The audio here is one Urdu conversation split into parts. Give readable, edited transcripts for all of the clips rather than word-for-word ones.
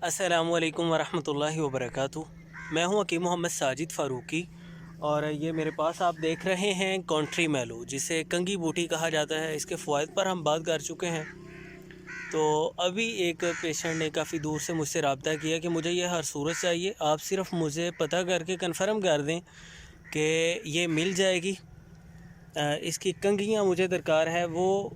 السلام علیکم ورحمۃ اللہ وبرکاتہ۔ میں ہوں حکیم محمد ساجد فاروقی، اور یہ میرے پاس آپ دیکھ رہے ہیں کونٹری میلو، جسے کنگھی بوٹی کہا جاتا ہے۔ اس کے فوائد پر ہم بات کر چکے ہیں۔ تو ابھی ایک پیشنٹ نے کافی دور سے مجھ سے رابطہ کیا کہ مجھے یہ ہر صورت چاہیے، آپ صرف مجھے پتہ کر کے کنفرم کر دیں کہ یہ مل جائے گی۔ اس کی کنگھیاں مجھے درکار ہے، وہ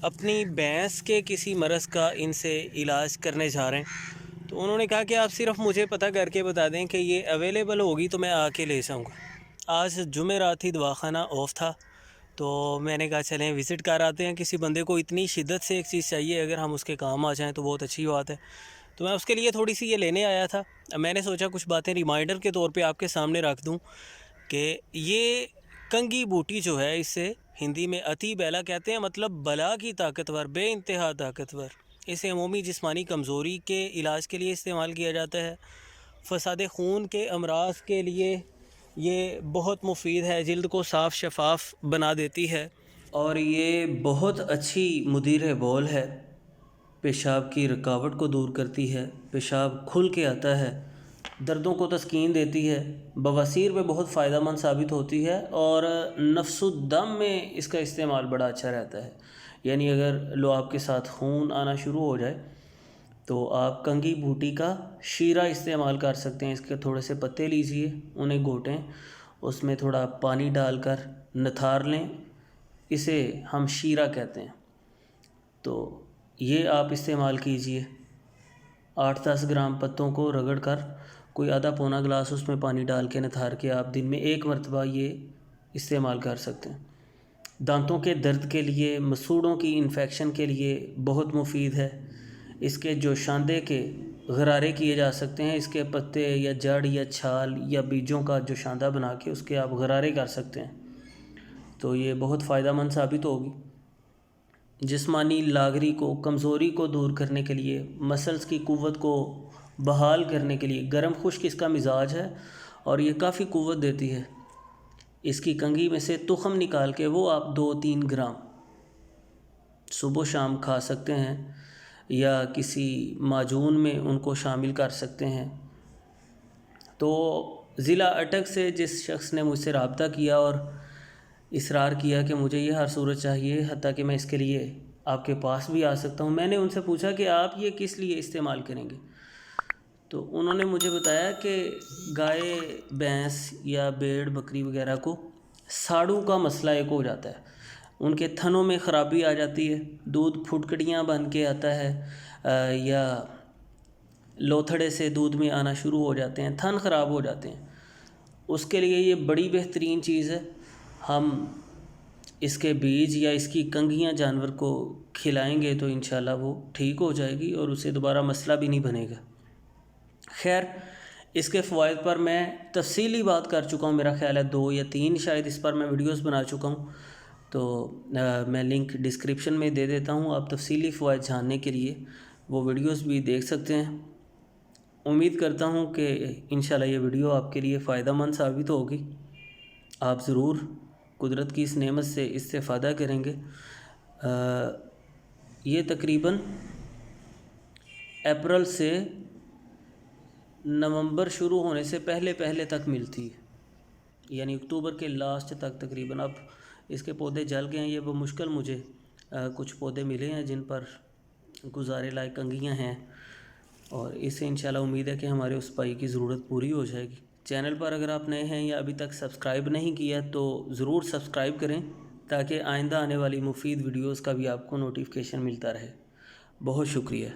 اپنی بھینس کے کسی مرض کا ان سے علاج کرنے جا رہے ہیں۔ تو انہوں نے کہا کہ آپ صرف مجھے پتہ کر کے بتا دیں کہ یہ اویلیبل ہوگی تو میں آ کے لے جاؤں گا۔ آج جمعرات تھی، دواخانہ آف تھا، تو میں نے کہا چلیں وزٹ کر آتے ہیں۔ کسی بندے کو اتنی شدت سے ایک چیز چاہیے، اگر ہم اس کے کام آ جائیں تو بہت اچھی بات ہے۔ تو میں اس کے لیے تھوڑی سی یہ لینے آیا تھا۔ میں نے سوچا کچھ باتیں ریمائنڈر کے طور پہ آپ کے سامنے رکھ دوں کہ یہ کنگھی بوٹی جو ہے، اسے ہندی میں اتی بیلا کہتے ہیں، مطلب بلا کی طاقتور، بے انتہا طاقتور۔ اسے عمومی جسمانی کمزوری کے علاج کے لیے استعمال کیا جاتا ہے۔ فساد خون کے امراض کے لیے یہ بہت مفید ہے، جلد کو صاف شفاف بنا دیتی ہے، اور یہ بہت اچھی مدیر بول ہے۔ پیشاب کی رکاوٹ کو دور کرتی ہے، پیشاب کھل کے آتا ہے، دردوں کو تسکین دیتی ہے، بواسیر میں بہت فائدہ مند ثابت ہوتی ہے، اور نفس الدم میں اس کا استعمال بڑا اچھا رہتا ہے۔ یعنی اگر لعاب کے ساتھ خون آنا شروع ہو جائے تو آپ کنگھی بوٹی کا شیرہ استعمال کر سکتے ہیں۔ اس کے تھوڑے سے پتے لیجئے، انہیں گھوٹیں، اس میں تھوڑا پانی ڈال کر نتھار لیں، اسے ہم شیرہ کہتے ہیں۔ تو یہ آپ استعمال کیجئے۔ 8-10 گرام پتوں کو رگڑ کر کوئی آدھا پونا گلاس اس میں پانی ڈال کے نتھار کے آپ دن میں 1 مرتبہ یہ استعمال کر سکتے ہیں۔ دانتوں کے درد کے لیے، مسوڑوں کی انفیکشن کے لیے بہت مفید ہے۔ اس کے جوشاندے کے غرارے کیے جا سکتے ہیں، اس کے پتے یا جڑ یا چھال یا بیجوں کا جوشاندہ بنا کے اس کے آپ غرارے کر سکتے ہیں۔ تو یہ بہت فائدہ مند ثابت ہوگی۔ جسمانی لاغری کو، کمزوری کو دور کرنے کے لیے، مسلز کی قوت کو بحال کرنے کے لیے، گرم خشک اس کا مزاج ہے اور یہ کافی قوت دیتی ہے۔ اس کی کنگھی میں سے تخم نکال کے وہ آپ 2-3 گرام صبح و شام کھا سکتے ہیں، یا کسی معجون میں ان کو شامل کر سکتے ہیں۔ تو ضلع اٹک سے جس شخص نے مجھ سے رابطہ کیا اور اصرار کیا کہ مجھے یہ ہر صورت چاہیے، حتیٰ کہ میں اس کے لیے آپ کے پاس بھی آ سکتا ہوں، میں نے ان سے پوچھا کہ آپ یہ کس لیے استعمال کریں گے؟ تو انہوں نے مجھے بتایا کہ گائے، بھینس یا بھیڑ بکری وغیرہ کو ساڑو کا مسئلہ ایک ہو جاتا ہے، ان کے تھنوں میں خرابی آ جاتی ہے، دودھ پھٹکڑیاں بن کے آتا ہے، یا لوتھڑے سے دودھ میں آنا شروع ہو جاتے ہیں، تھن خراب ہو جاتے ہیں۔ اس کے لیے یہ بڑی بہترین چیز ہے۔ ہم اس کے بیج یا اس کی کنگھیاں جانور کو کھلائیں گے تو انشاءاللہ وہ ٹھیک ہو جائے گی اور اسے دوبارہ مسئلہ بھی نہیں بنے گا۔ خیر، اس کے فوائد پر میں تفصیلی بات کر چکا ہوں، میرا خیال ہے 2 یا 3 شاید اس پر میں ویڈیوز بنا چکا ہوں، تو میں لنک ڈسکرپشن میں دے دیتا ہوں۔ آپ تفصیلی فوائد جاننے کے لیے وہ ویڈیوز بھی دیکھ سکتے ہیں۔ امید کرتا ہوں کہ انشاءاللہ یہ ویڈیو آپ کے لیے فائدہ مند ثابت ہوگی۔ آپ ضرور قدرت کی اس نعمت سے استفادہ کریں گے۔ یہ تقریباً اپریل سے نومبر شروع ہونے سے پہلے تک ملتی ہے، یعنی اکتوبر کے لاسٹ تک تقریباً۔ اب اس کے پودے جل گئے ہیں، یہ بمشکل مجھے کچھ پودے ملے ہیں جن پر گزارے لائق کنگھیاں ہیں، اور اس سے انشاءاللہ امید ہے کہ ہمارے اس پائی کی ضرورت پوری ہو جائے گی۔ چینل پر اگر آپ نئے ہیں یا ابھی تک سبسکرائب نہیں کیا تو ضرور سبسکرائب کریں، تاکہ آئندہ آنے والی مفید ویڈیوز کا بھی آپ کو نوٹیفیکیشن ملتا رہے۔ بہت شکریہ۔